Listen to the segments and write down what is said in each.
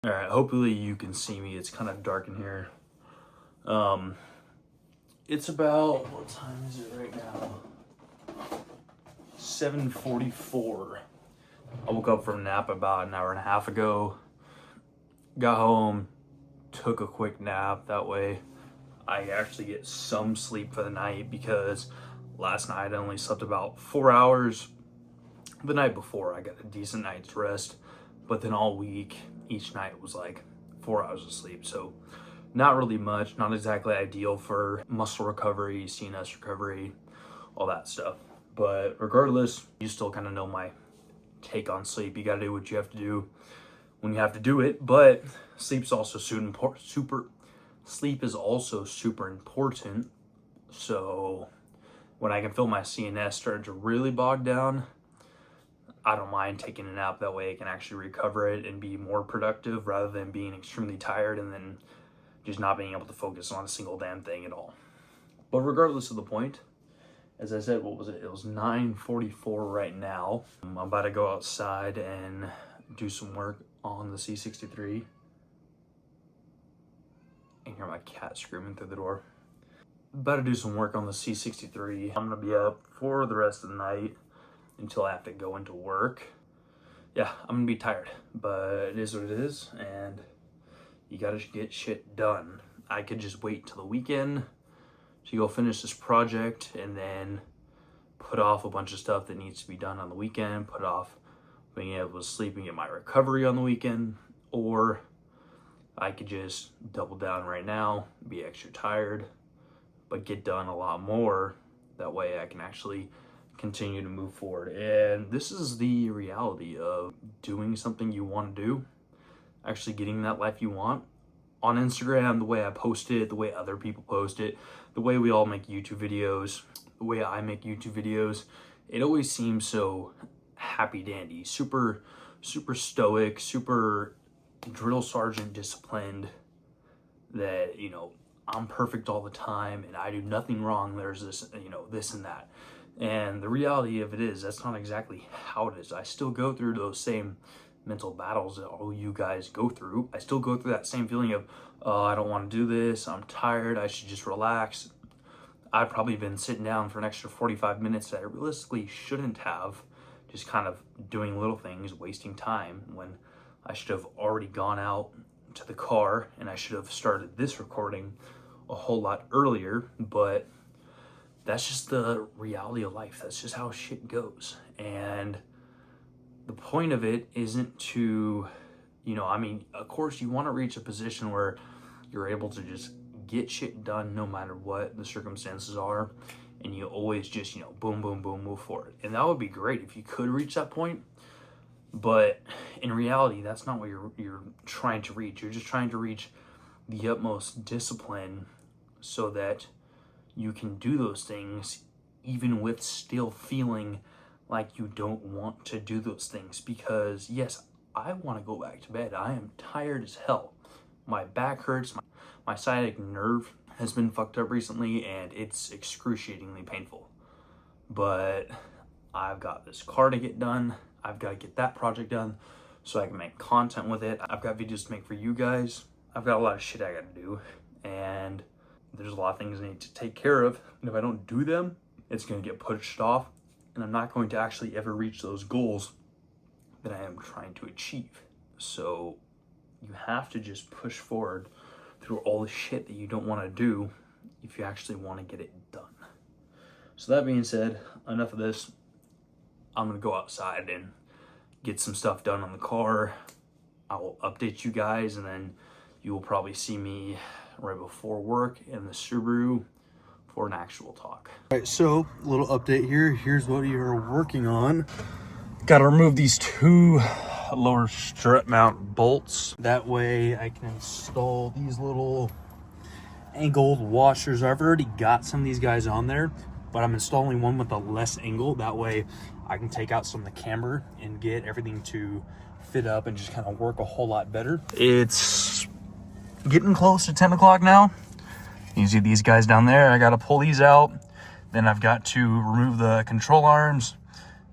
All right, hopefully you can see me. It's kind of dark in here. It's about, what time is it right now? 7:44. I woke up from a nap about an hour and a half ago. Got home, took a quick nap. That way I actually get some sleep for the night, because last night I only slept about 4 hours. The night before I got a decent night's rest, but then all week, each night was like 4 hours of sleep. So not really much, not exactly ideal for muscle recovery, CNS recovery, all that stuff. But regardless, you still kind of know my take on sleep. You got to do what you have to do when you have to do it. But sleep is also super important. So when I can feel my CNS starting to really bog down, I don't mind taking a nap. That way I can actually recover it and be more productive, rather than being extremely tired and then just not being able to focus on a single damn thing at all. But regardless of the point, as I said, what was it? It was 9:44 right now. I'm about to go outside and do some work on the C63. I can hear my cat screaming through the door. About to do some work on the C63. I'm gonna be up for the rest of the night until I have to go into work. Yeah, I'm gonna be tired, but it is what it is, and you gotta get shit done. I could just wait till the weekend to go finish this project and then put off a bunch of stuff that needs to be done on the weekend, put off being able to sleep and get my recovery on the weekend, or I could just double down right now, be extra tired, but get done a lot more. That way I can actually continue to move forward. And this is the reality of doing something you want to do, actually getting that life you want. On Instagram, the way I post it, the way other people post it, the way we all make YouTube videos, the way I make YouTube videos, it always seems so happy dandy, super stoic, super drill sergeant disciplined, that, you know, I'm perfect all the time and I do nothing wrong. There's this, you know, this and that. And the reality of it is, that's not exactly how it is. I still go through those same mental battles that all you guys go through. I still go through that same feeling of, oh, I don't want to do this, I'm tired, I should just relax. I've probably been sitting down for an extra 45 minutes that I realistically shouldn't have, just kind of doing little things, wasting time, when I should have already gone out to the car and I should have started this recording a whole lot earlier. But that's just the reality of life. That's just how shit goes. And the point of it isn't to, you know, I mean, of course you want to reach a position where you're able to just get shit done no matter what the circumstances are, and you always just, you know, boom, boom, boom, move forward. And that would be great if you could reach that point. But in reality, that's not what you're trying to reach. You're just trying to reach the utmost discipline so that you can do those things even with still feeling like you don't want to do those things. Because yes, I want to go back to bed. I am tired as hell. My back hurts. My sciatic nerve has been fucked up recently, and it's excruciatingly painful. But I've got this car to get done. I've got to get that project done so I can make content with it. I've got videos to make for you guys. I've got a lot of shit I got to do, and there's a lot of things I need to take care of. And if I don't do them, it's going to get pushed off, and I'm not going to actually ever reach those goals that I am trying to achieve. So you have to just push forward through all the shit that you don't want to do if you actually want to get it done. So that being said, enough of this. I'm going to go outside and get some stuff done on the car. I will update you guys, and then you will probably see me right before work in the Subaru for an actual talk. All right, so a little update here. Here's what you're working on. Got to remove these two lower strut mount bolts. That way I can install these little angled washers. I've already got some of these guys on there, but I'm installing one with a less angle. That way I can take out some of the camber and get everything to fit up and just kind of work a whole lot better. It's getting close to 10 o'clock now. You see these guys down there. I got to pull these out. Then I've got to remove the control arms,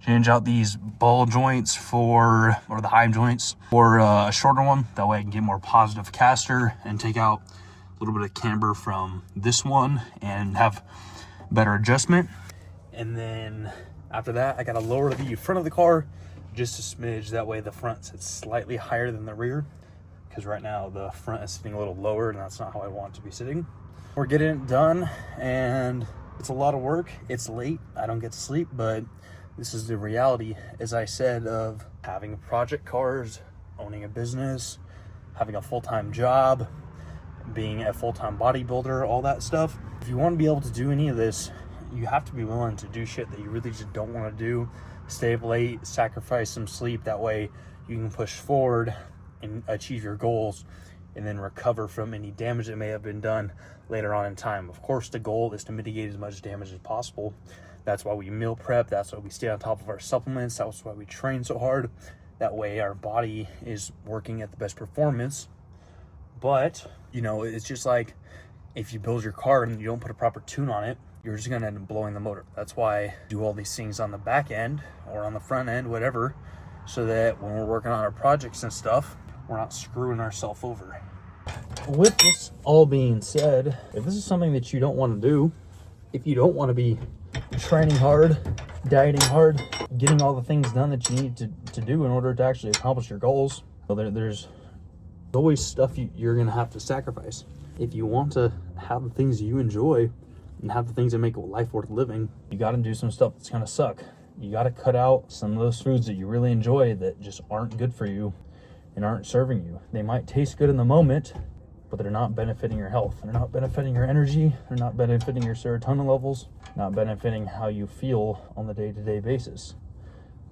change out these ball joints or the hime joints for a shorter one. That way I can get more positive caster and take out a little bit of camber from this one and have better adjustment. And then after that, I gotta lower the front of the car just a smidge. That way the front sits slightly higher than the rear, because right now the front is sitting a little lower and that's not how I want it to be sitting. We're getting it done and it's a lot of work. It's late, I don't get to sleep, but this is the reality, as I said, of having project cars, owning a business, having a full-time job, being a full-time bodybuilder, all that stuff. If you want to be able to do any of this, you have to be willing to do shit that you really just don't want to do. Stay up late, sacrifice some sleep. That way you can push forward and achieve your goals and then recover from any damage that may have been done later on in time. Of course, the goal is to mitigate as much damage as possible. That's why we meal prep. That's why we stay on top of our supplements. That's why we train so hard. That way our body is working at the best performance. But, you know, it's just like if you build your car and you don't put a proper tune on it, you're just gonna end up blowing the motor. That's why I do all these things on the back end or on the front end, whatever, so that when we're working on our projects and stuff, we're not screwing ourselves over. With this all being said, if this is something that you don't want to do, if you don't want to be training hard, dieting hard, getting all the things done that you need to do in order to actually accomplish your goals, well, there's always stuff you're gonna have to sacrifice. If you want to have the things you enjoy and have the things that make life worth living, you got to do some stuff that's gonna suck. You got to cut out some of those foods that you really enjoy that just aren't good for you and aren't serving you. They might taste good in the moment, but they're not benefiting your health. They're not benefiting your energy. They're not benefiting your serotonin levels, not benefiting how you feel on the day-to-day basis.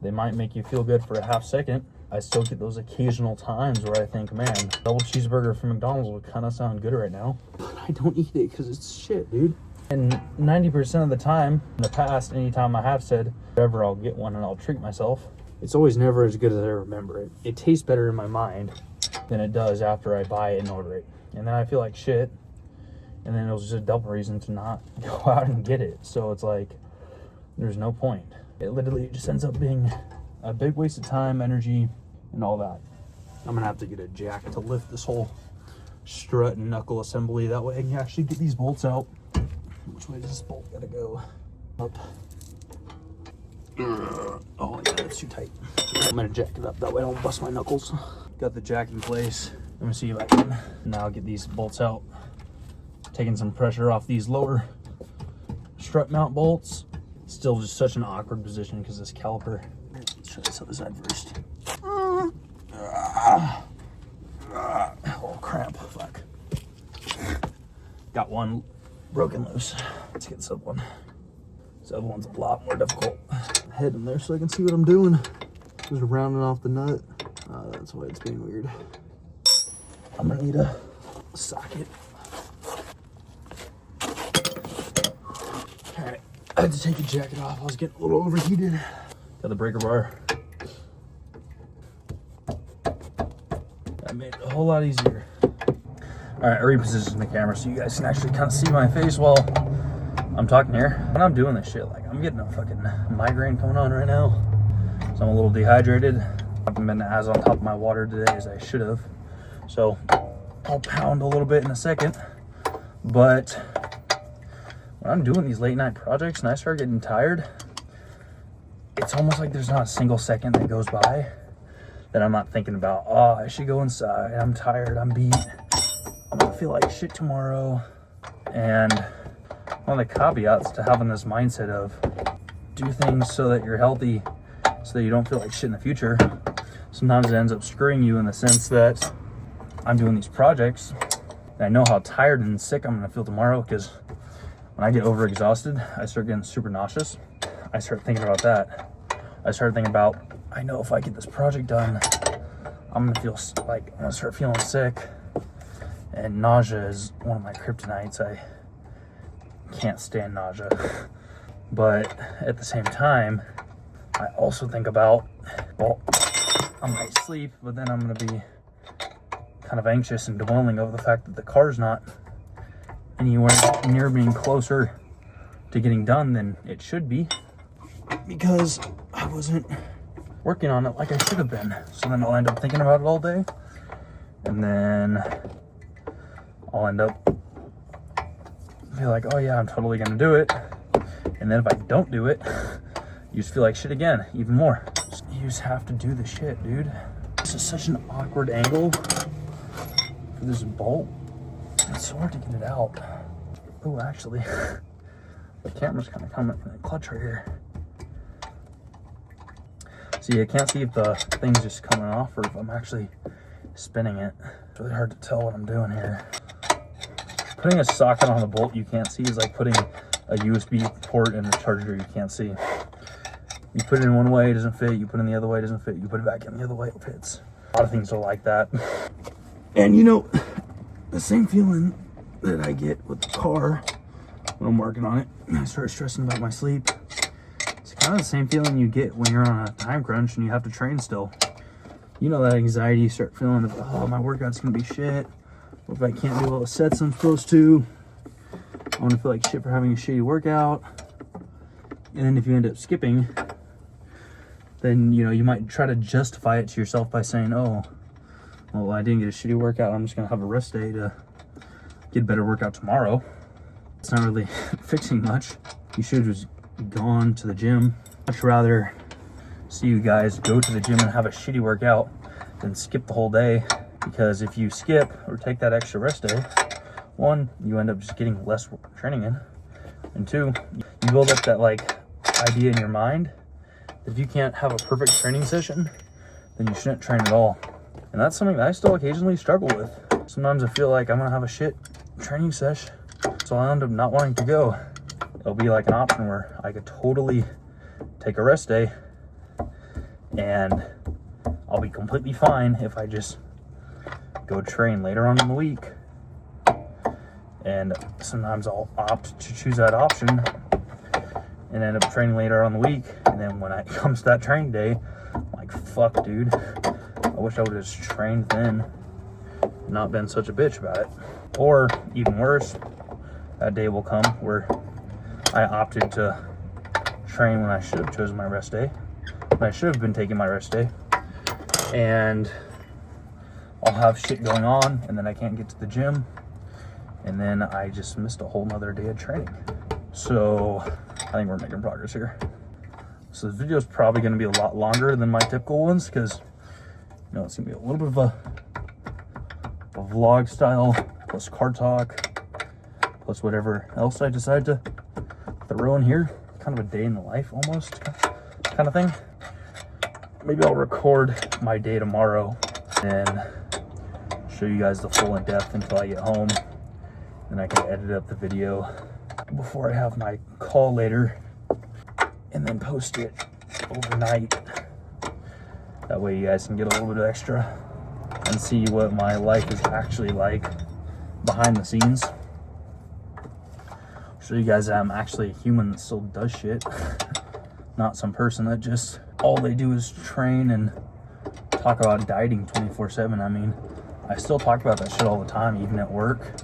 They might make you feel good for a half second. I still get those occasional times where I think, man, double cheeseburger from McDonald's would kind of sound good right now. But I don't eat it because it's shit, dude. And 90% of the time, in the past, anytime I have said, whatever, I'll get one and I'll treat myself, it's always never as good as I remember it. It tastes better in my mind than it does after I buy it and order it. And then I feel like shit. And then it was just a double reason to not go out and get it. So it's like, there's no point. It literally just ends up being a big waste of time, energy, and all that. I'm gonna have to get a jack to lift this whole strut and knuckle assembly. That way I can actually get these bolts out. Which way does this bolt gotta go? Up. Oh yeah, that's too tight. I'm gonna jack it up, that way I don't bust my knuckles. Got the jack in place. Let me see if I can now get these bolts out. Taking some pressure off these lower strut mount bolts. Still just such an awkward position because this caliper. Let's try this other side first. Oh, cramp, fuck. Got one broken loose. Let's get this other one. This other one's a lot more difficult. Head in there so I can see what I'm doing. Just rounding off the nut. That's why it's being weird. I'm gonna need a socket. Alright, I had to take the jacket off. I was getting a little overheated. Got the breaker bar. That made it a whole lot easier. Alright, I repositioned the camera so you guys can actually kind of see my face while I'm talking here. When I'm doing this shit, like, I'm getting a fucking migraine coming on right now. So I'm a little dehydrated. I haven't been as on top of my water today as I should have. So I'll pound a little bit in a second. But when I'm doing these late night projects and I start getting tired, it's almost like there's not a single second that goes by that I'm not thinking about, oh, I should go inside. I'm tired. I'm beat. I'm gonna feel like shit tomorrow. And one of the caveats to having this mindset of do things so that you're healthy, so that you don't feel like shit in the future, sometimes it ends up screwing you in the sense that I'm doing these projects and I know how tired and sick I'm gonna feel tomorrow, because when I get overexhausted, I start getting super nauseous. I start thinking about that. I start thinking about, I know if I get this project done, I'm gonna feel like, I'm gonna start feeling sick. And nausea is one of my kryptonites. I can't stand nausea. But at the same time, I also think about, well, I might sleep, but then I'm gonna be kind of anxious and dwelling over the fact that the car's not anywhere near being closer to getting done than it should be. because I wasn't working on it like I should have been. So then I'll end up thinking about it all day, and then I'll end up be like, oh yeah, I'm totally gonna do it. And then if I don't do it, you just feel like shit again, even more. You just have to do the shit, dude. This is such an awkward angle for this bolt. It's so hard to get it out. Oh, actually, the camera's kind of coming from the clutch right here. See, I can't see if the thing's just coming off or if I'm actually spinning it. It's really hard to tell what I'm doing here. Putting a socket on the bolt you can't see is like putting a USB port in a charger you can't see. You put it in one way, it doesn't fit. You put it in the other way, it doesn't fit. You put it back in the other way, it fits. A lot of things are like that. And you know, the same feeling that I get with the car when I'm working on it, I start stressing about my sleep. It's kind of the same feeling you get when you're on a time crunch and you have to train still. You know that anxiety you start feeling of, oh, my workout's gonna be shit. What if I can't do all the sets I'm supposed to? I want to feel like shit for having a shitty workout. And then if you end up skipping, then, you know, you might try to justify it to yourself by saying, oh, well, I didn't get a shitty workout. I'm just going to have a rest day to get a better workout tomorrow. It's not really fixing much. You should have just gone to the gym. Much rather see you guys go to the gym and have a shitty workout than skip the whole day. Because if you skip or take that extra rest day, one, you end up just getting less training in. And two, you build up that like idea in your mind that if you can't have a perfect training session, then you shouldn't train at all. And that's something that I still occasionally struggle with. Sometimes I feel like I'm gonna have a shit training sesh, so I'll end up not wanting to go. It'll be like an option where I could totally take a rest day and I'll be completely fine if I just go train later on in the week. And sometimes I'll opt to choose that option and end up training later on the week. And then when it comes to that training day, I'm like, fuck, dude. I wish I would have just trained then, not been such a bitch about it. Or even worse, that day will come where I opted to train when I should have chosen my rest day. When I should have been taking my rest day. And I'll have shit going on, and then I can't get to the gym, and then I just missed a whole nother day of training. So I think we're making progress here. So this video is probably going to be a lot longer than my typical ones because, you know, it's going to be a little bit of a vlog style plus car talk plus whatever else I decide to throw in here. Kind of a day in the life almost kind of thing. Maybe I'll record my day tomorrow and show you guys the full in depth until I get home. Then I can edit up the video before I have my call later and then post it overnight. That way you guys can get a little bit extra and see what my life is actually like behind the scenes. Show you guys that I'm actually a human that still does shit. Not some person that just all they do is train and talk about dieting 24/7. I mean, I still talk about that shit all the time, even at work.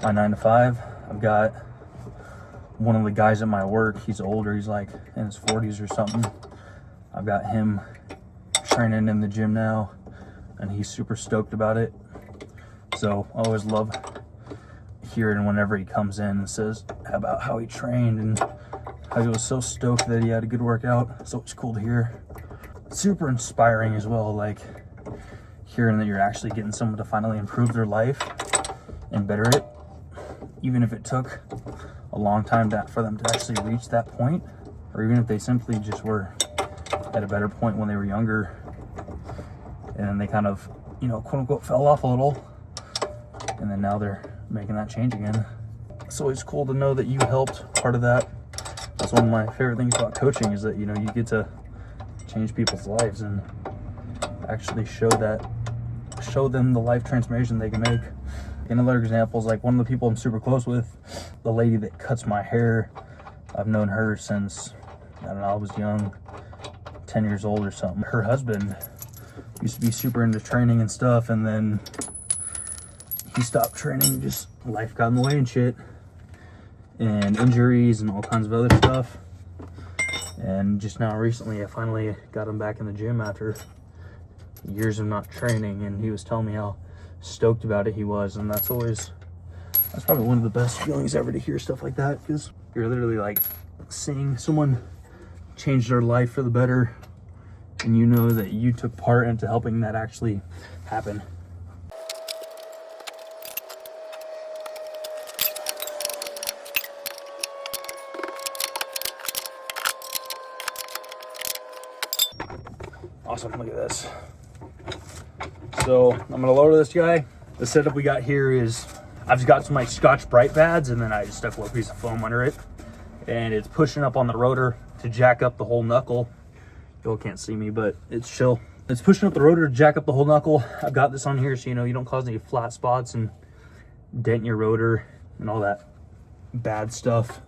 My 9 to 5, I've got one of the guys at my work, he's older, he's like in his 40s or something. I've got him training in the gym now, and he's super stoked about it. So I always love hearing whenever he comes in and says about how he trained and how he was so stoked that he had a good workout. So it's cool to hear. Super inspiring as well, like hearing that you're actually getting someone to finally improve their life and better it, even if it took a long time for them to actually reach that point, or even if they simply just were at a better point when they were younger and then they kind of, you know, quote unquote fell off a little, and then now they're making that change again. It's always cool to know that you helped part of that. That's one of my favorite things about coaching, is that, you know, you get to change people's lives and actually show them the life transformation they can make. Another example is like one of the people I'm super close with, the lady that cuts my hair. I've known her since, I don't know, I was young, 10 years old or something. Her husband used to be super into training and stuff, and then he stopped training, just life got in the way and shit, and injuries and all kinds of other stuff. And just now recently, I finally got him back in the gym after years of not training, and he was telling me how stoked about it he was. And that's probably one of the best feelings ever, to hear stuff like that, because you're literally like seeing someone change their life for the better, and you know that you took part into helping that actually happen. Awesome, look at this. So I'm gonna lower this guy. The setup we got here is, I've got some like Scotch-Brite pads, and then I just stuck a little piece of foam under it, and it's pushing up on the rotor to jack up the whole knuckle. Y'all can't see me, but it's chill. It's pushing up the rotor to jack up the whole knuckle. I've got this on here so you don't cause any flat spots and dent your rotor and all that bad stuff.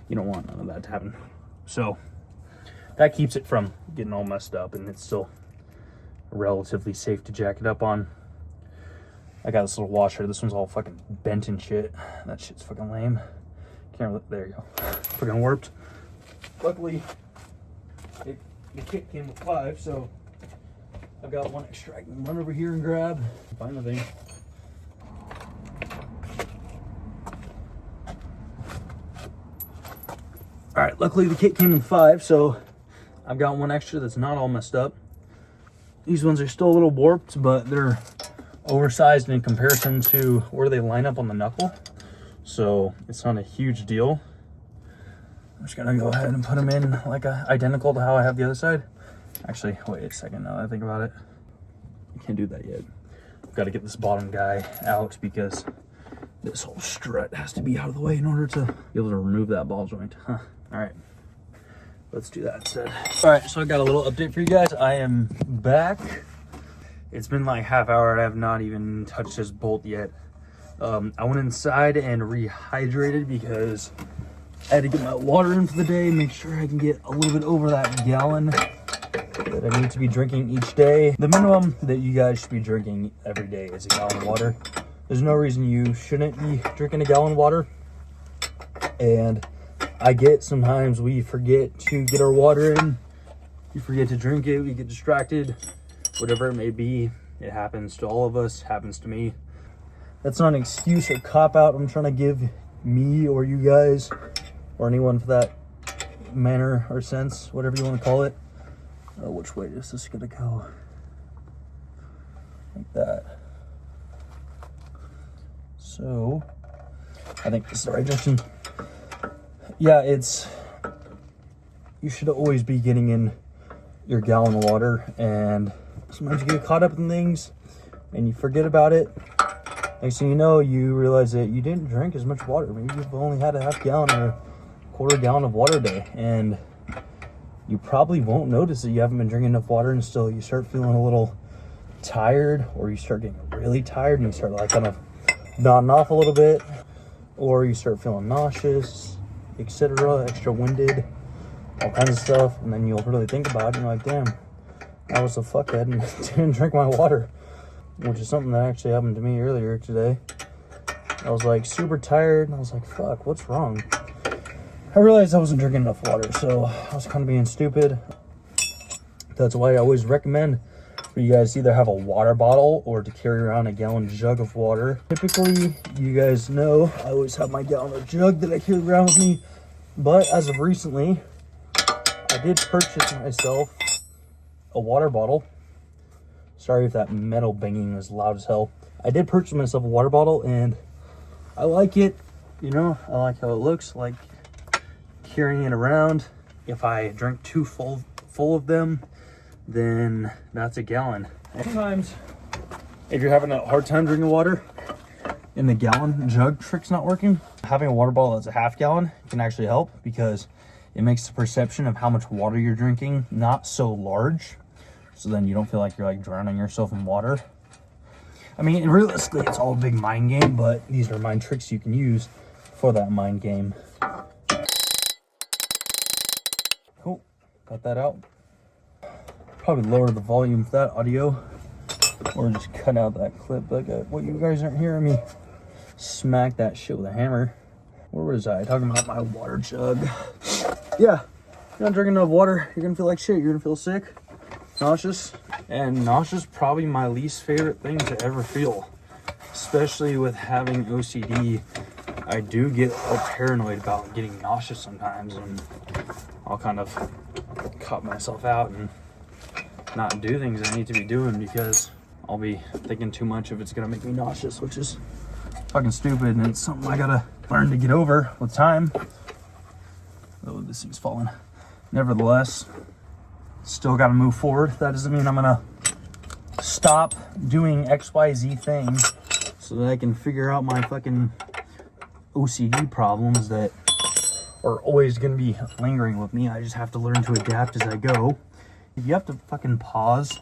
You don't want none of that to happen. So that keeps it from getting all messed up, and it's still relatively safe to jack it up on. I got this little washer. This one's all fucking bent and shit. That shit's fucking lame. Can't, there you go. Fucking warped. Luckily, the kit came with 5, so I've got one extra I can run over here and grab. Find the thing. All right, luckily the kit came with 5, so I've got one extra that's not all messed up. These ones are still a little warped, but they're oversized in comparison to where they line up on the knuckle, so it's not a huge deal. I'm just gonna go ahead and put them in like identical to how I have the other side. Actually, wait a second, now that I think about it, I can't do that yet. I've got to get this bottom guy out because this whole strut has to be out of the way in order to be able to remove that ball joint. All right, let's do that instead. All right, so I got a little update for you guys. I am back. It's been like half hour and I have not even touched this bolt yet. I went inside and rehydrated because I had to get my water in for the day, make sure I can get a little bit over that gallon that I need to be drinking each day. The minimum that you guys should be drinking every day is a gallon of water. There's no reason you shouldn't be drinking a gallon of water. And I get sometimes we forget to get our water in. You forget to drink it, we get distracted. Whatever it may be, it happens to all of us, happens to me. That's not an excuse or cop-out I'm trying to give me or you guys, or anyone for that manner or sense, whatever you want to call it. Which way is this gonna go? Like that. So, I think this is the right direction. Yeah, you should always be getting in your gallon of water, and sometimes you get caught up in things and you forget about it. Next thing you know, you realize that you didn't drink as much water. Maybe you've only had a half gallon or quarter gallon of water a day, and you probably won't notice that you haven't been drinking enough water until you start feeling a little tired, or you start getting really tired and you start like kind of nodding off a little bit, or you start feeling nauseous, etc., extra winded, all kinds of stuff. And then you'll really think about it and you're like, damn, I was a fuckhead and didn't drink my water, which is something that actually happened to me earlier today. I was like super tired and I was like, fuck, what's wrong? I realized I wasn't drinking enough water, so I was kind of being stupid. That's why I always recommend for you guys to either have a water bottle or to carry around a gallon jug of water. Typically, you guys know I always have my gallon of jug that I carry around with me, but as of recently, I did purchase myself a water bottle. Sorry if that metal banging is loud as hell. I did purchase myself a water bottle and I like it. I like how it looks, like carrying it around. If I drink too full of them, then that's a gallon. Sometimes if you're having a hard time drinking water and the gallon jug trick's not working, having a water bottle that's a half gallon can actually help, because it makes the perception of how much water you're drinking not so large. So then you don't feel like you're like drowning yourself in water. I mean, realistically, it's all a big mind game, but these are mind tricks you can use for that mind game. Cool, got that out. Probably lower the volume for that audio, or just cut out that clip. But what you guys aren't hearing me smack that shit with a hammer. Where was I talking about? My water jug. Yeah, you're not drinking enough water, you're gonna feel like shit. You're gonna feel sick, nauseous. And nauseous probably my least favorite thing to ever feel. Especially with having OCD, I do get all paranoid about getting nauseous sometimes, and I'll kind of cut myself out and not do things I need to be doing because I'll be thinking too much if it's gonna make me nauseous, which is fucking stupid, and it's something I gotta learn to get over with time. Oh, this thing's falling. Nevertheless, still gotta move forward. That doesn't mean I'm gonna stop doing XYZ things so that I can figure out my fucking OCD problems that are always gonna be lingering with me. I just have to learn to adapt as I go. If you have to fucking pause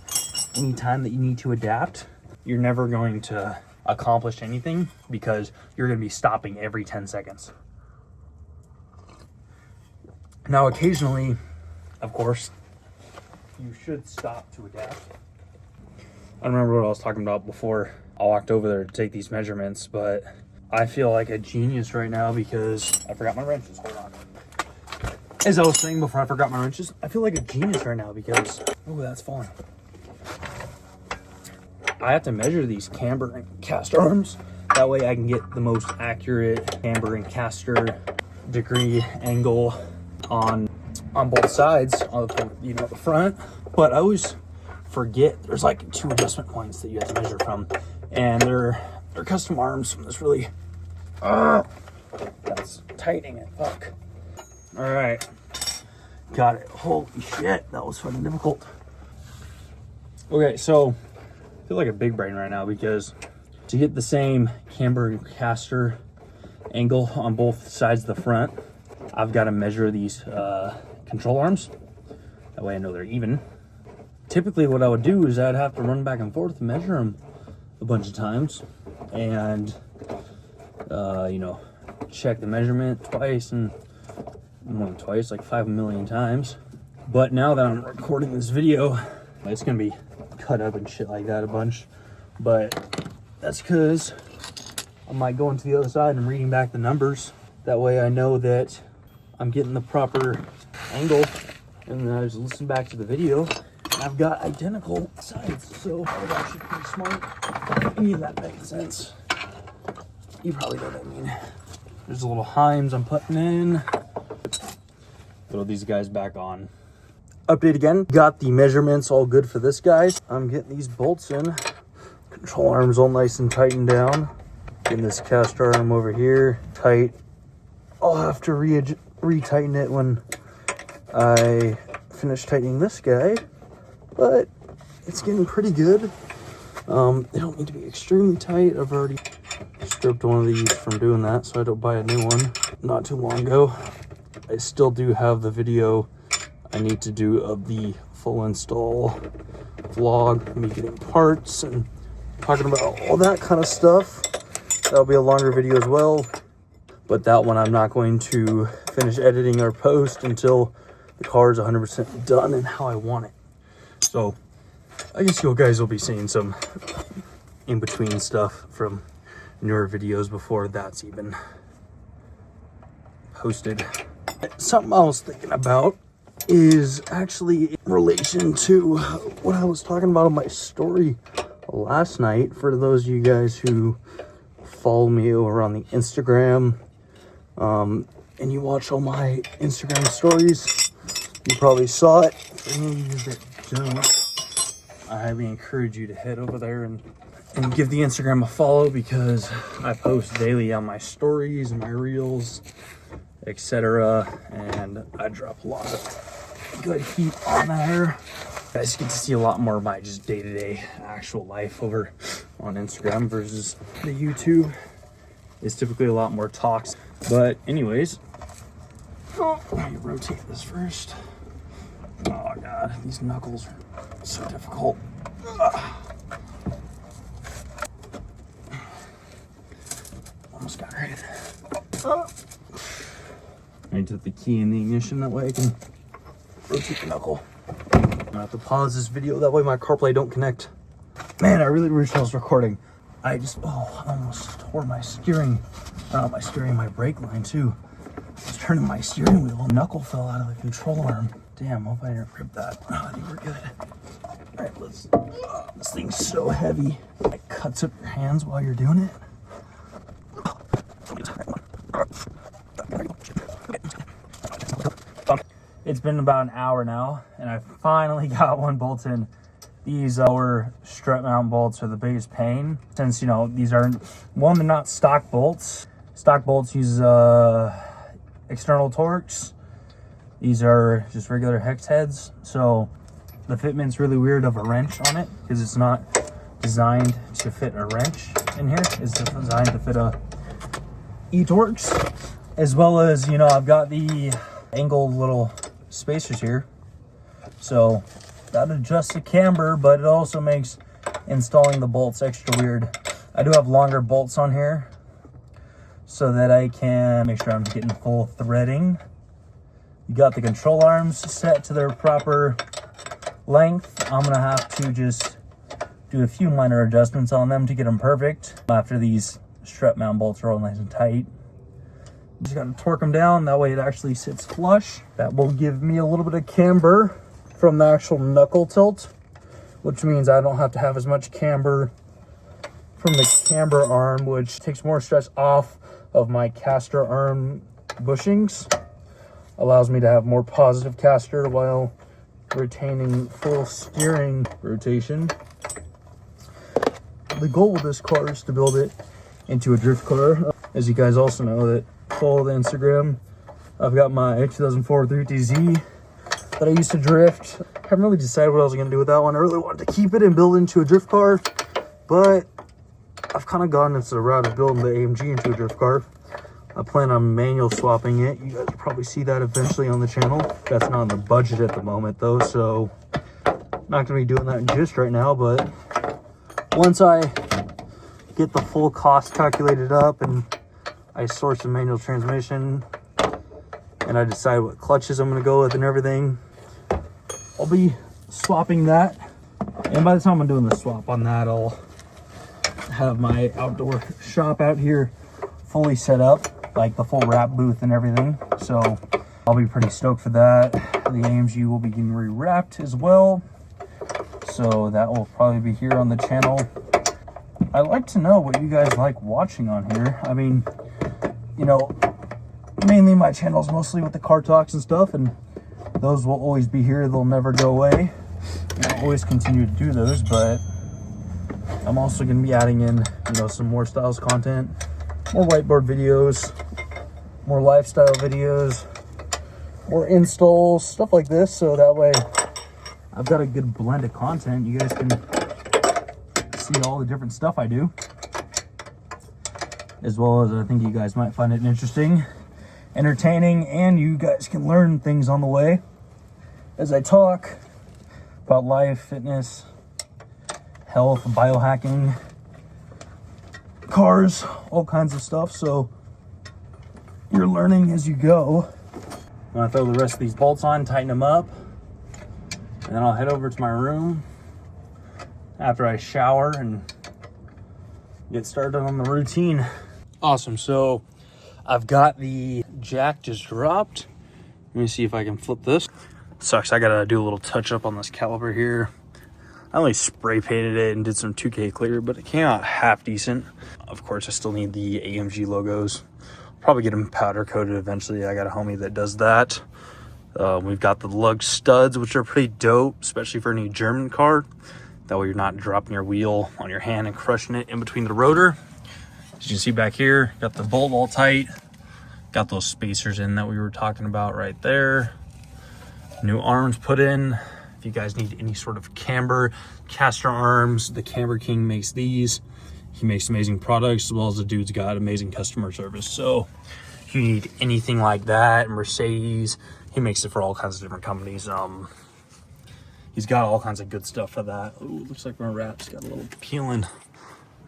anytime that you need to adapt, you're never going to accomplish anything because you're going to be stopping every 10 seconds. Now, occasionally, of course, you should stop to adapt. I don't remember what I was talking about before I walked over there to take these measurements, but I feel like a genius right now because I forgot my wrenches. Hold on. As I was saying before I forgot my wrenches, I feel like a genius right now because, oh, that's falling. I have to measure these camber and caster arms. That way I can get the most accurate camber and caster degree angle on both sides of the front. But I always forget there's like 2 adjustment points that you have to measure from, and they're custom arms from this really that's tightening it. Fuck. All right, got it. Holy shit, that was fucking difficult. Okay, so I feel like a big brain right now because to get the same camber and caster angle on both sides of the front, I've got to measure these control arms. That way I know they're even. Typically what I would do is I'd have to run back and forth and measure them a bunch of times and, check the measurement twice and more than twice, like 5 million times. But now that I'm recording this video, it's going to be cut up and shit like that a bunch. But that's because I might go into the other side and reading back the numbers. That way I know that I'm getting the proper angle, and then I just listen back to the video and I've got identical sides. So that's actually pretty smart. Any of that makes sense. You probably know what I mean. There's a little Heims I'm putting in. Throw these guys back on. Update again. Got the measurements all good for this guy. I'm getting these bolts in. Control arms all nice and tightened down. Getting this caster arm over here tight. I'll have to re-tighten it when I finish tightening this guy, but it's getting pretty good. They don't need to be extremely tight. I've already stripped one of these from doing that, so I don't buy a new one not too long ago. I still do have the video I need to do of the full install vlog, me getting parts and talking about all that kind of stuff. That'll be a longer video as well, but that one I'm not going to finish editing or post until the car is 100% done and how I want it. So I guess you guys will be seeing some in-between stuff from newer videos before that's even posted. Something I was thinking about is actually in relation to what I was talking about on my story last night. For those of you guys who follow me over on the Instagram, and you watch all my Instagram stories, you probably saw it. For any of you that don't, I highly encourage you to head over there and give the Instagram a follow, because I post daily on my stories and my reels, etc. And I drop a lot of good heat on there. You guys get to see a lot more of my just day-to-day actual life over on Instagram versus the YouTube. It's typically a lot more talks. But anyways, let me rotate this first. Oh god, these knuckles are so difficult. Almost got it right. I took the key in the ignition, that way I can rotate the knuckle. I'm gonna have to pause this video, that way my CarPlay don't connect. Man, I really wish I was recording. I almost tore my steering, my brake line too. I was turning my steering wheel, knuckle fell out of the control arm. Damn, hope I didn't rip that. Oh, I think we're good. All right, let's, this thing's so heavy. It cuts up your hands while you're doing it. It's been about an hour now, and I finally got one bolt in. These lower strut mount bolts are the biggest pain, since, you know, these aren't, one, they're not stock bolts. Stock bolts use external Torx. These are just regular hex heads, so the fitment's really weird of a wrench on it, because it's not designed to fit a wrench in here. It's designed to fit a E-Torx, as well as, you know, I've got the angled little spacers here, so that adjusts the camber, but it also makes installing the bolts extra weird. I do have longer bolts on here so that I can make sure I'm getting full threading. You got the control arms set to their proper length. I'm gonna have to just do a few minor adjustments on them to get them perfect after these strut mount bolts are all nice and tight. Just gotta torque them down, that way it actually sits flush. That will give me a little bit of camber from the actual knuckle tilt, which means I don't have to have as much camber from the camber arm, which takes more stress off of my caster arm bushings. Allows me to have more positive caster while retaining full steering rotation. The goal with this car is to build it into a drift car. As you guys also know that follow the Instagram, I've got my 2004 350Z that I used to drift. I haven't really decided what I was going to do with that one. I really wanted to keep it and build it into a drift car, but I've kind of gone into the route of building the AMG into a drift car. I plan on manual swapping it. You guys will probably see that eventually on the channel. That's not in the budget at the moment though, so not going to be doing that just right now, but once I get the full cost calculated up and I source a manual transmission and I decide what clutches I'm going to go with and everything, I'll be swapping that. And by the time I'm doing the swap on that, I'll have my outdoor shop out here fully set up, like the full wrap booth and everything. So I'll be pretty stoked for that. The AMG will be getting rewrapped as well, so that will probably be here on the channel. I'd like to know what you guys like watching on here. I mean, you know, mainly my channel is mostly with the car talks and stuff, and those will always be here. They'll never go away. I'll always continue to do those, but I'm also going to be adding in, you know, some more styles content, more whiteboard videos, more lifestyle videos, more installs, stuff like this, so that way I've got a good blend of content. You guys can see all the different stuff I do, as well as I think you guys might find it interesting, entertaining, and you guys can learn things on the way as I talk about life, fitness, health, biohacking, cars, all kinds of stuff. So you're learning as you go. I'm gonna throw the rest of these bolts on, tighten them up, and then I'll head over to my room after I shower and get started on the routine. Awesome, so I've got the jack just dropped. Let me see if I can flip this. Sucks, I gotta do a little touch up on this caliper here. I only spray painted it and did some 2K clear, but it came out half decent. Of course, I still need the AMG logos. Probably get them powder coated eventually. I got a homie that does that. We've got the lug studs, which are pretty dope, especially for a new German car. That way you're not dropping your wheel on your hand and crushing it in between the rotor. As you can see back here, got the bolt all tight. Got those spacers in that we were talking about right there. New arms put in. If you guys need any sort of camber, caster arms, the Camber King makes these. He makes amazing products, as well as the dude's got amazing customer service. So if you need anything like that, Mercedes, he makes it for all kinds of different companies. He's got all kinds of good stuff for that. Ooh, looks like my wrap's got a little peeling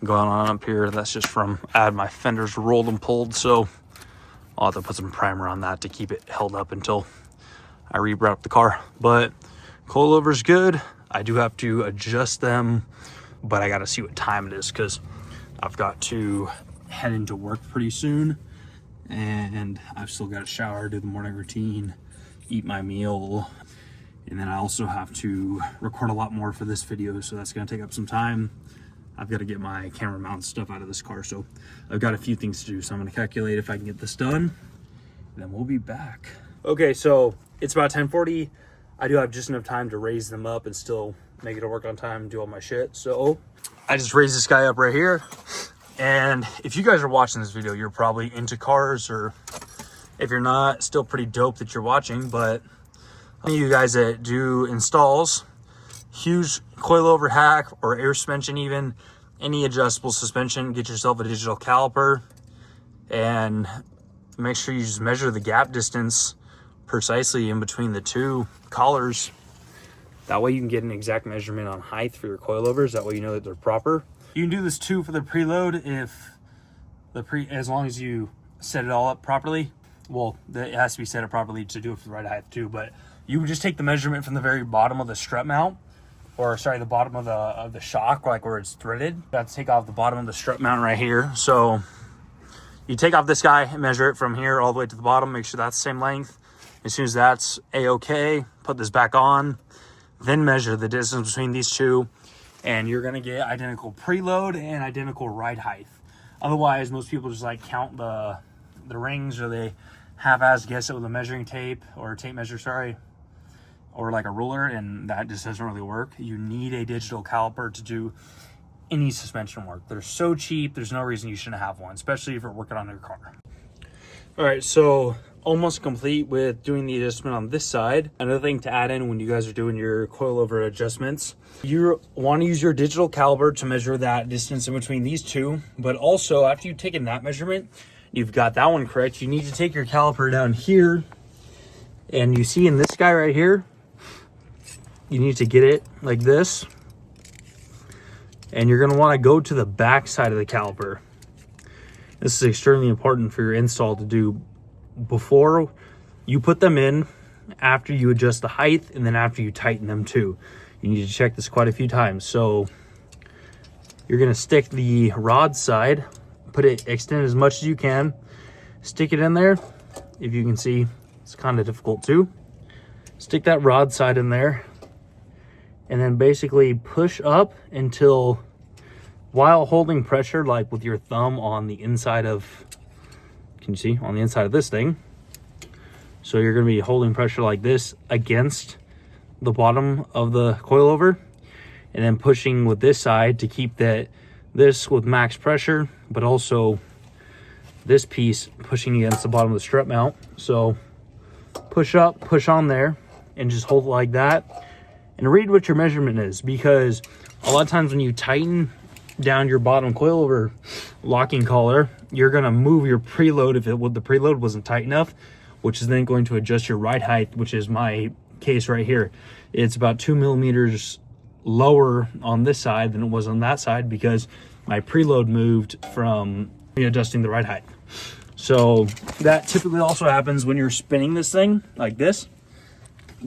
going on up here. That's just from I had my fenders rolled and pulled, so I'll have to put some primer on that to keep it held up until I rewrap the car. But coilover's good. I do have to adjust them, but I got to see what time it is because I've got to head into work pretty soon. and I've still got to shower, do the morning routine, eat my meal, and then I also have to record a lot more for this video, so that's going to take up some time. I've got to get my camera mount stuff out of this car, so I've got a few things to do. So I'm going to calculate if I can get this done, and then we'll be back. Okay, so it's about 10:40. I do have just enough time to raise them up and still make it to work on time and do all my shit. So I just raised this guy up right here. And if you guys are watching this video, you're probably into cars, or if you're not, still pretty dope that you're watching. But any of you guys that do installs, huge coilover hack or air suspension, even any adjustable suspension, get yourself a digital caliper and make sure you just measure the gap distance precisely in between the two collars. That way you can get an exact measurement on height for your coilovers. That way you know that they're proper. You can do this too for the preload if as long as you set it all up properly. Well, it has to be set up properly to do it for the right height too, but you would just take the measurement from the very bottom of the strut mount, or sorry, the bottom of the shock, like where it's threaded. You have to take off the bottom of the strut mount right here. So you take off this guy and measure it from here all the way to the bottom, make sure that's the same length. As soon as that's a-okay, put this back on, then measure the distance between these two, and you're gonna get identical preload and identical ride height. Otherwise, most people just like count the rings, or they half-ass guess it with a measuring tape or a tape measure, sorry, or like a ruler, and that just doesn't really work. You need a digital caliper to do any suspension work. They're so cheap, there's no reason you shouldn't have one, especially if you're working on your car. All right, so almost complete with doing the adjustment on this side. Another thing to add in when you guys are doing your coilover adjustments, you want to use your digital caliper to measure that distance in between these two, but also after you've taken that measurement, you've got that one correct, you need to take your caliper down here, and you see in this guy right here, you need to get it like this, and you're going to want to go to the back side of the caliper. This is extremely important for your install to do before you put them in, after you adjust the height, and then after you tighten them too. You need to check this quite a few times. So you're going to stick the rod side, extend as much as you can, stick it in there. If you can see, it's kind of difficult too. Stick that rod side in there, and then basically push up until, while holding pressure, like with your thumb on the inside of, can you see, on the inside of this thing. So you're going to be holding pressure like this against the bottom of the coilover, and then pushing with this side to keep this with max pressure, but also this piece pushing against the bottom of the strut mount. So push up, push on there, and just hold it like that, and read what your measurement is, because a lot of times when you tighten down your bottom coilover locking collar, you're going to move your preload if the preload wasn't tight enough, which is then going to adjust your ride height, which is my case right here. It's about 2 millimeters lower on this side than it was on that side, because my preload moved from adjusting the ride height. So that typically also happens when you're spinning this thing like this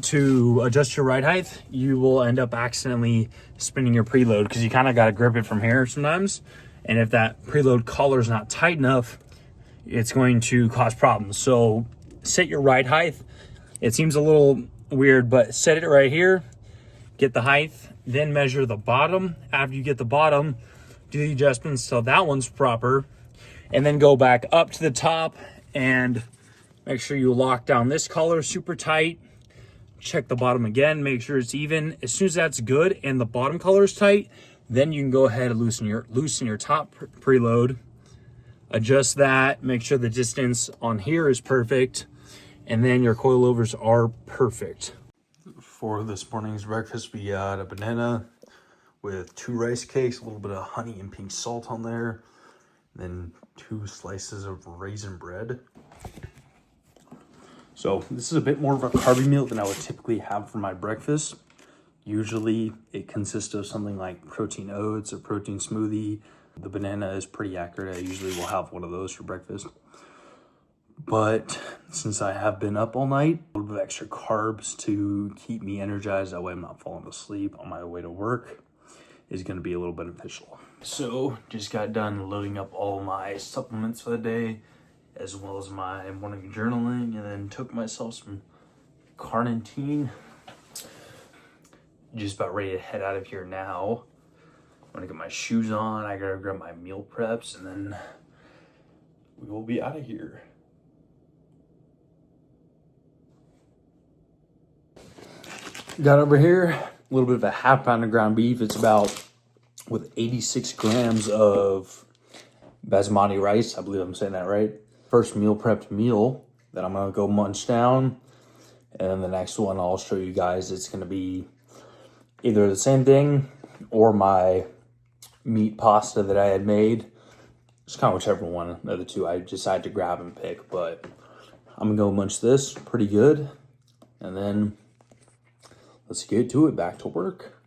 to adjust your ride height. You will end up accidentally spinning your preload, because you kind of got to grip it from here sometimes, and if that preload collar is not tight enough, it's going to cause problems. So set your ride height. It seems a little weird, but set it right here, get the height, then measure the bottom. After you get the bottom, do the adjustments so that one's proper, and then go back up to the top and make sure you lock down this collar super tight. Check the bottom again, make sure it's even. As soon as that's good and the bottom collar is tight, then you can go ahead and loosen your top preload, adjust that, make sure the distance on here is perfect, and then your coilovers are perfect. For this morning's breakfast, we got a banana with 2 rice cakes, a little bit of honey and pink salt on there, then 2 slices of raisin bread. So this is a bit more of a carby meal than I would typically have for my breakfast. Usually it consists of something like protein oats or protein smoothie. The banana is pretty accurate. I usually will have one of those for breakfast. But since I have been up all night, a little bit of extra carbs to keep me energized, that way I'm not falling asleep on my way to work, is going to be a little beneficial. So just got done loading up all my supplements for the day, as well as my morning journaling, and then took myself some carnitine. Just about ready to head out of here now. I'm gonna get my shoes on, I gotta grab my meal preps, and then we will be out of here. Got over here, a little bit of a half pound of ground beef. It's about with 86 grams of basmati rice. I believe I'm saying that right. First meal prepped meal that I'm gonna go munch down. And then the next one I'll show you guys, it's gonna be either the same thing or my meat pasta that I had made. It's kind of whichever one of the two I decide to grab and pick, but I'm gonna go munch this pretty good. And then let's get to it, back to work.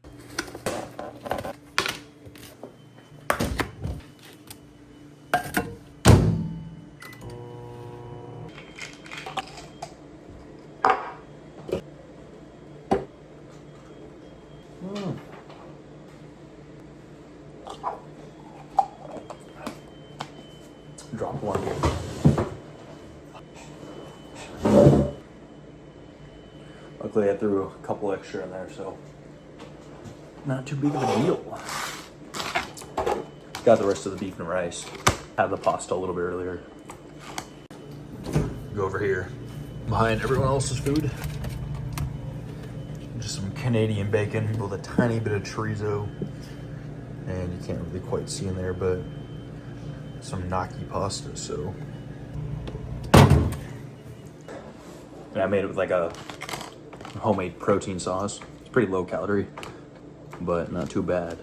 Drop one. Luckily I threw a couple extra in there, so not too big of a deal. Got the rest of the beef and rice. Had the pasta a little bit earlier. Go over here behind everyone else's food. Just some Canadian bacon with a tiny bit of chorizo. And you can't really quite see in there, but some gnocchi pasta, so. And I made it with like a homemade protein sauce. It's pretty low calorie, but not too bad.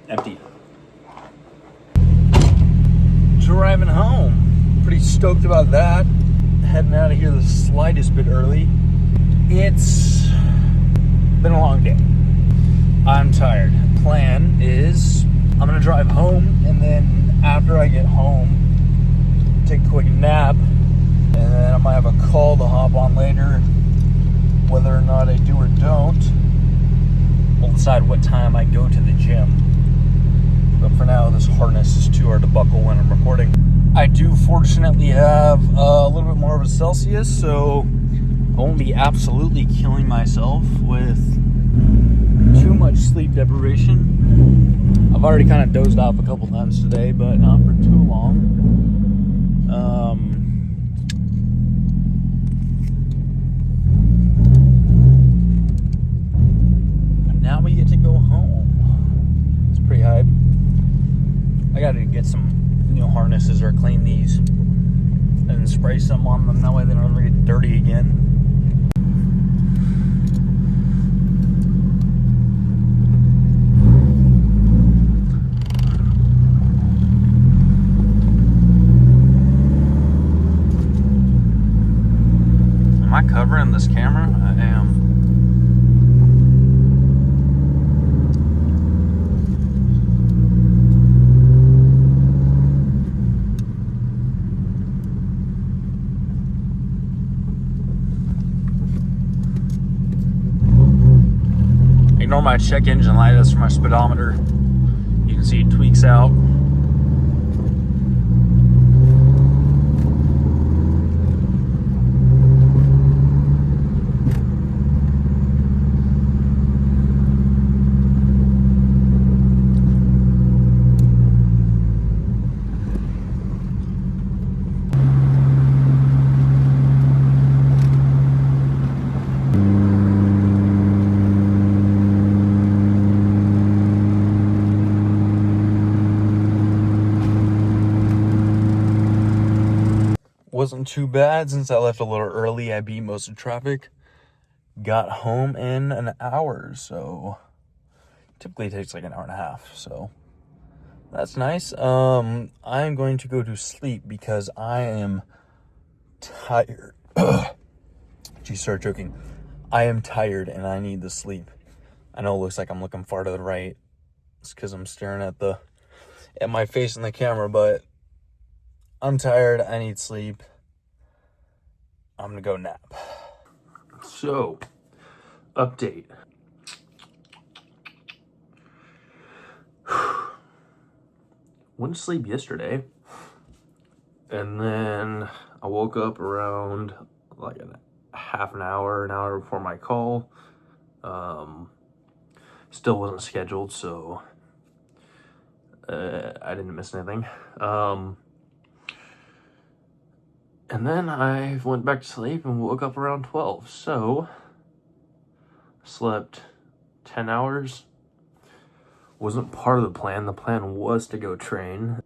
Empty. Driving home. Pretty stoked about that. Heading out of here the slightest bit early. It's been a long day. I'm tired. Plan is I'm gonna drive home, and then after I get home, take a quick nap, and then I might have a call to hop on later. Whether or not I do or don't, we'll decide what time I go to the gym. But for now, this harness is too hard to buckle when I'm recording. I do fortunately have a little bit more of a Celsius, so I won't be absolutely killing myself with too much sleep deprivation. I've already kind of dozed off a couple times today, but not for too long. But now we get to go home. It's pretty hype. I gotta get some new harnesses or clean these and spray some on them. That way they don't ever get dirty again. Am I covering this camera? I am. Ignore my check engine light, that's for my speedometer. You can see it tweaks out. Wasn't too bad since I left a little early. I beat most of traffic. Got home in an hour, so typically it takes like an hour and a half, so that's nice. I'm going to go to sleep because I am tired. Geez, start joking. I am tired and I need the sleep. I know it looks like I'm looking far to the right. It's because I'm staring at my face in the camera, but I'm tired. I need sleep. I'm gonna go nap. So, update. went to sleep yesterday, and then I woke up around like an hour before my call. Still wasn't scheduled, so I didn't miss anything. And then I went back to sleep and woke up around 12. So, slept 10 hours. Wasn't part of the plan. The plan was to go train.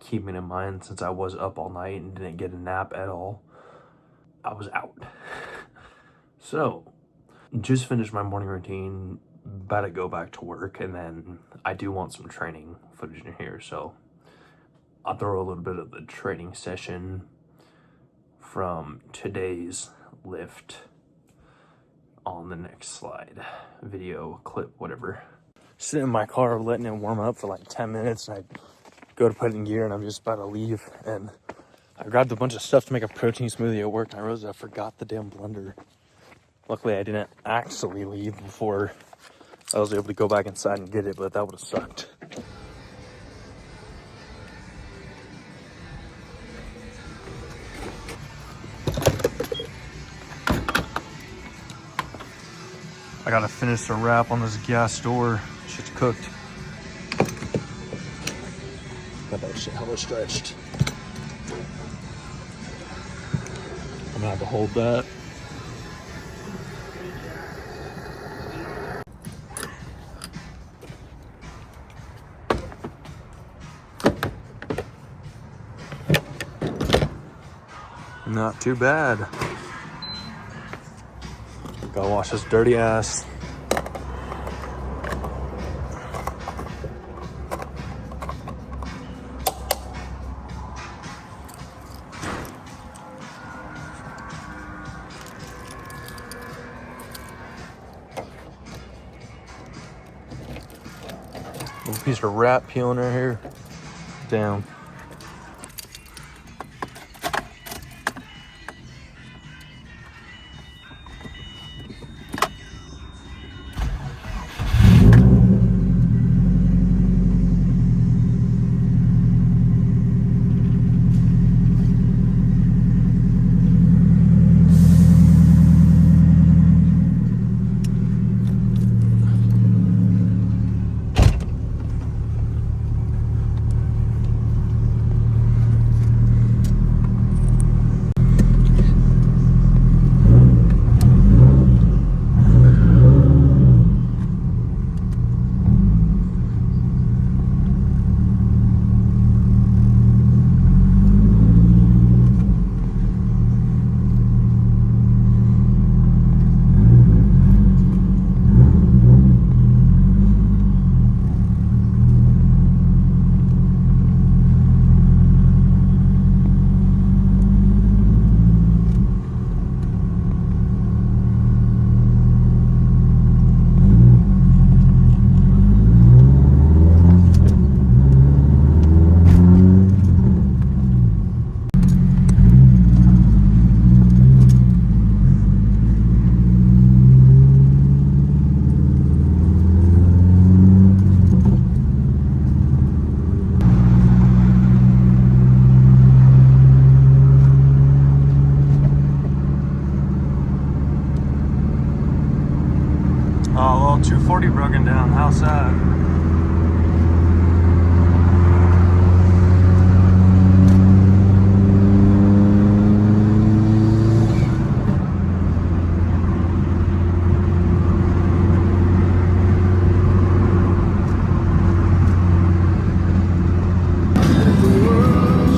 Keeping in mind, since I was up all night and didn't get a nap at all, I was out. So, just finished my morning routine. About to go back to work. And then I do want some training footage in here. So, I'll throw a little bit of the training session from today's lift on the next slide, video, clip, whatever. Sitting in my car letting it warm up for like 10 minutes, and I go to put it in gear and I'm just about to leave, and I grabbed a bunch of stuff to make a protein smoothie at work, and I realized I forgot the damn blender. Luckily I didn't actually leave before I was able to go back inside and get it, but that would have sucked. I gotta finish the wrap on this gas door. Shit's cooked. Got that shit hella stretched. I'm gonna have to hold that. Not too bad. Gotta wash this dirty ass. Little piece of wrap peeling right here. Damn. Oh, well, 240 broken down. How sad.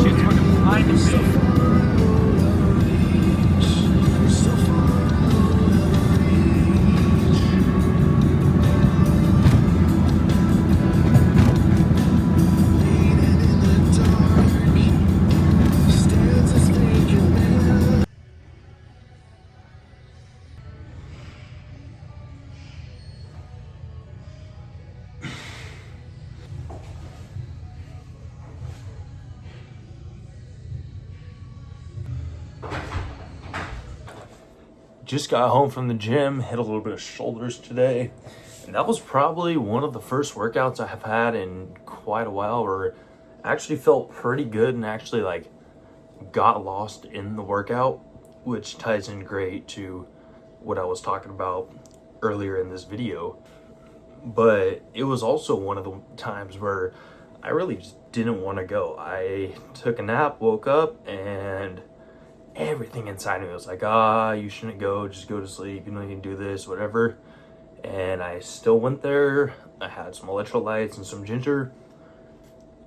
Shit's fucking blinding me. Just got home from the gym, hit a little bit of shoulders today, and that was probably one of the first workouts I have had in quite a while where I actually felt pretty good and actually like got lost in the workout, which ties in great to what I was talking about earlier in this video. But it was also one of the times where I really just didn't want to go. I took a nap, woke up, and everything inside me was like, you shouldn't go, just go to sleep, you know, you can do this, whatever. And I still went there. I had some electrolytes and some ginger,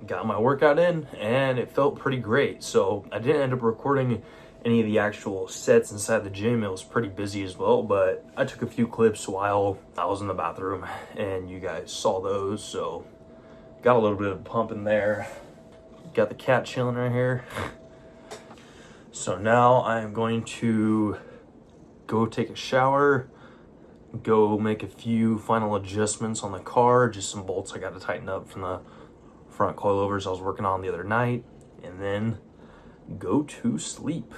got my workout in, and it felt pretty great. So I didn't end up recording any of the actual sets inside the gym. It was pretty busy as well, but I took a few clips while I was in the bathroom and you guys saw those, so got a little bit of pump in there. Got the cat chilling right here. So now I'm going to go take a shower, go make a few final adjustments on the car, just some bolts I got to tighten up from the front coilovers I was working on the other night, and then go to sleep.